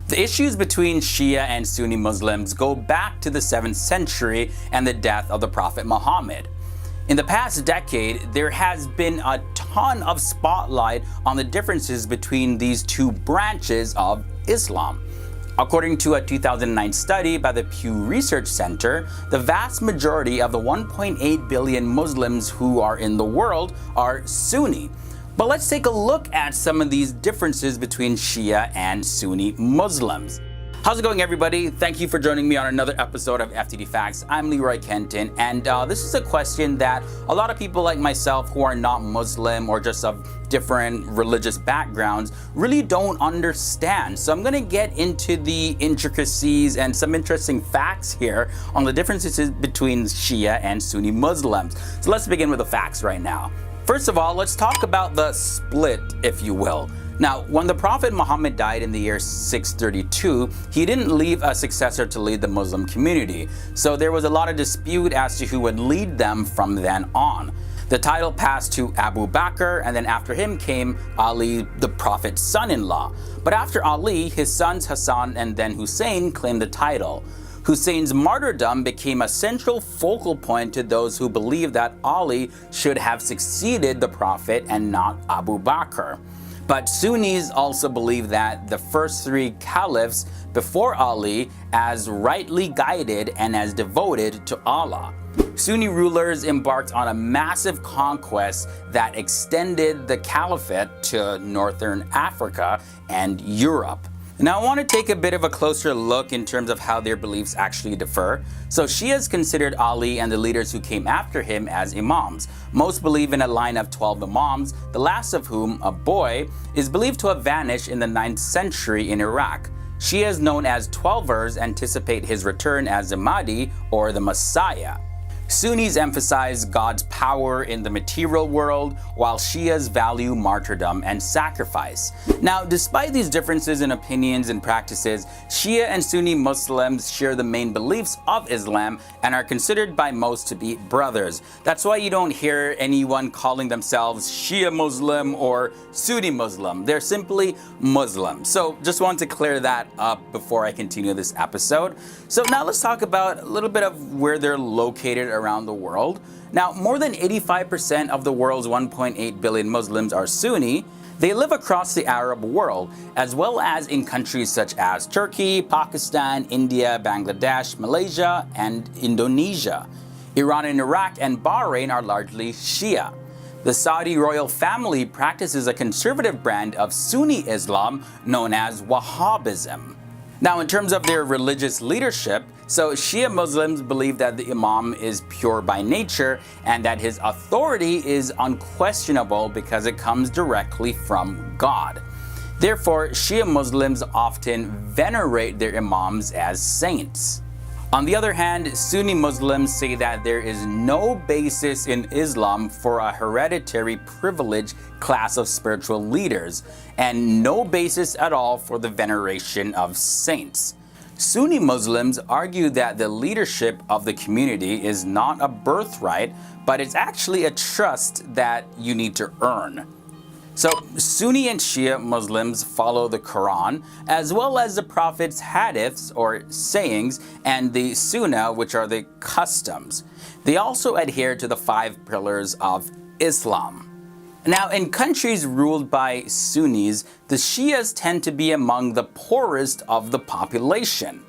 The issues between Shia and Sunni Muslims go back to the 7th century and the death of the Prophet Muhammad. In the past decade, there has been a ton of spotlight on the differences between these two branches of Islam. According to a 2009 study by the Pew Research Center, the vast majority of the 1.8 billion Muslims who are in the world are Sunni. But let's take a look at some of these differences between Shia and Sunni Muslims. How's it going, everybody? Thank you for joining me on another episode of FTD Facts. I'm Leroy Kenton, and this is a question that a lot of people like myself who are not Muslim or just of different religious backgrounds really don't understand. So I'm going to get into the intricacies and some interesting facts here on the differences between Shia and Sunni Muslims. So let's begin with the facts right now. First of all, let's talk about the split, if you will. Now, when the Prophet Muhammad died in the year 632, he didn't leave a successor to lead the Muslim community. So there was a lot of dispute as to who would lead them from then on. The title passed to Abu Bakr, and then after him came Ali, the Prophet's son-in-law. But after Ali, his sons Hassan and then Hussein claimed the title. Hussein's martyrdom became a central focal point to those who believed that Ali should have succeeded the Prophet and not Abu Bakr. But Sunnis also believe that the first three caliphs before Ali as rightly guided and as devoted to Allah. Sunni rulers embarked on a massive conquest that extended the caliphate to northern Africa and Europe. Now I want to take a bit of a closer look in terms of how their beliefs actually differ. So Shias considered Ali and the leaders who came after him as imams. Most believe in a line of 12 imams, the last of whom, a boy, is believed to have vanished in the 9th century in Iraq. Shias known as Twelvers anticipate his return as the Mahdi or the Messiah. Sunnis emphasize God's power in the material world, while Shias value martyrdom and sacrifice. Now, despite these differences in opinions and practices, Shia and Sunni Muslims share the main beliefs of Islam and are considered by most to be brothers. That's why you don't hear anyone calling themselves Shia Muslim or Sunni Muslim. They're simply Muslim. So just want to clear that up before I continue this episode. So now let's talk about a little bit of where they're located around the world. Now, more than 85% of the world's 1.8 billion Muslims are Sunni. They live across the Arab world, as well as in countries such as Turkey, Pakistan, India, Bangladesh, Malaysia, and Indonesia. Iran and Iraq and Bahrain are largely Shia. The Saudi royal family practices a conservative brand of Sunni Islam known as Wahhabism. Now, in terms of their religious leadership, so Shia Muslims believe that the Imam is pure by nature and that his authority is unquestionable because it comes directly from God. Therefore, Shia Muslims often venerate their Imams as saints. On the other hand, Sunni Muslims say that there is no basis in Islam for a hereditary privileged class of spiritual leaders, and no basis at all for the veneration of saints. Sunni Muslims argue that the leadership of the community is not a birthright, but it's actually a trust that you need to earn. So Sunni and Shia Muslims follow the Quran, as well as the Prophet's hadiths or sayings, and the Sunnah, which are the customs. They also adhere to the 5 pillars of Islam. Now, in countries ruled by Sunnis, the Shias tend to be among the poorest of the population.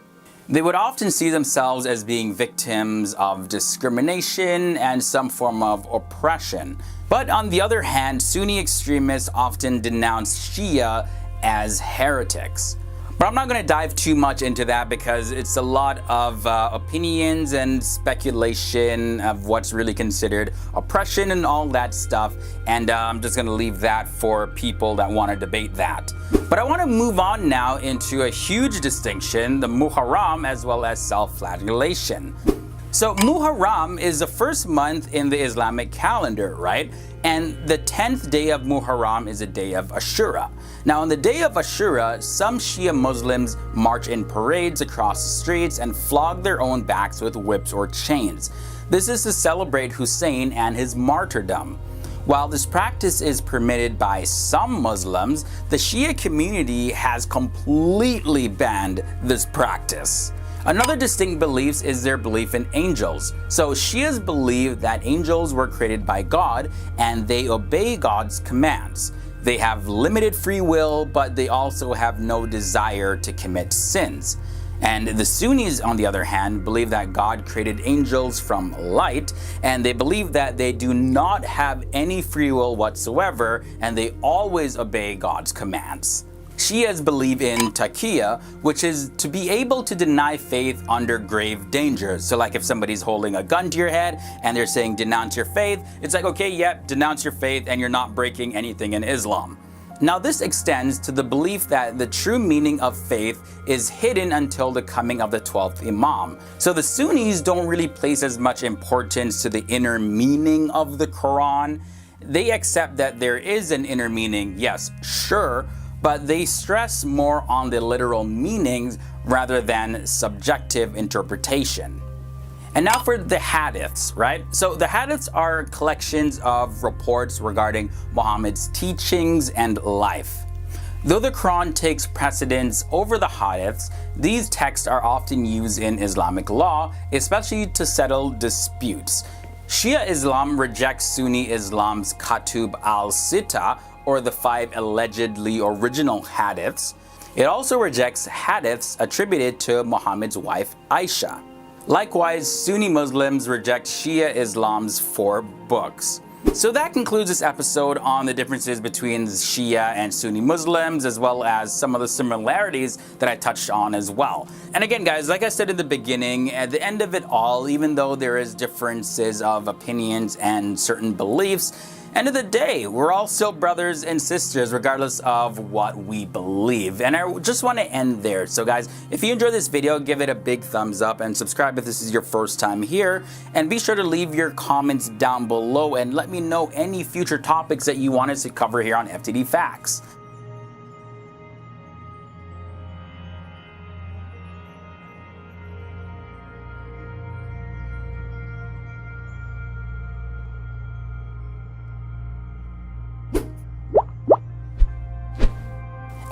They would often see themselves as being victims of discrimination and some form of oppression. But on the other hand, Sunni extremists often denounce Shia as heretics. But I'm not going to dive too much into that because it's a lot of opinions and speculation of what's really considered oppression and all that stuff. And I'm just going to leave that for people that want to debate that. But I want to move on now into a huge distinction, the Muharram as well as self-flagellation. So Muharram is the first month in the Islamic calendar, right? And the 10th day of Muharram is a day of Ashura. Now on the day of Ashura, some Shia Muslims march in parades across the streets and flog their own backs with whips or chains. This is to celebrate Hussein and his martyrdom. While this practice is permitted by some Muslims, the Shia community has completely banned this practice. Another distinct belief is their belief in angels. So Shias believe that angels were created by God and they obey God's commands. They have limited free will, but they also have no desire to commit sins. And the Sunnis, on the other hand, believe that God created angels from light, and they believe that they do not have any free will whatsoever, and they always obey God's commands. Shias believe in taqiyya, which is to be able to deny faith under grave danger. So like if somebody's holding a gun to your head and they're saying denounce your faith, it's like, okay, yep, denounce your faith and you're not breaking anything in Islam. Now this extends to the belief that the true meaning of faith is hidden until the coming of the 12th Imam. So the Sunnis don't really place as much importance to the inner meaning of the Quran. They accept that there is an inner meaning, yes, sure, but they stress more on the literal meanings rather than subjective interpretation. And now for the hadiths, right? So the hadiths are collections of reports regarding Muhammad's teachings and life. Though the Quran takes precedence over the hadiths, these texts are often used in Islamic law, especially to settle disputes. Shia Islam rejects Sunni Islam's Katub al-Sitta, or the 5 allegedly original hadiths. It also rejects hadiths attributed to Muhammad's wife Aisha. Likewise, Sunni Muslims reject Shia Islam's 4 books. So that concludes this episode on the differences between Shia and Sunni Muslims, as well as some of the similarities that I touched on as well. And again, guys, like I said in the beginning, at the end of it all, even though there is differences of opinions and certain beliefs, end of the day, we're all still brothers and sisters regardless of what we believe. And I just want to end there. So guys, if you enjoyed this video, give it a big thumbs up and subscribe if this is your first time here. And be sure to leave your comments down below and let me know any future topics that you want us to cover here on FTD Facts.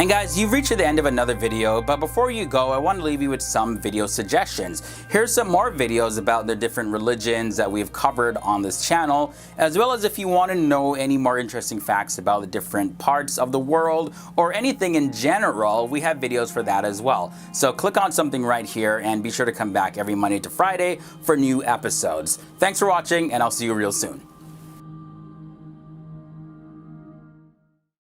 And guys, you've reached the end of another video, but before you go, I want to leave you with some video suggestions. Here's some more videos about the different religions that we've covered on this channel, as well as if you want to know any more interesting facts about the different parts of the world or anything in general, we have videos for that as well. So click on something right here and be sure to come back every Monday to Friday for new episodes. Thanks for watching, and I'll see you real soon.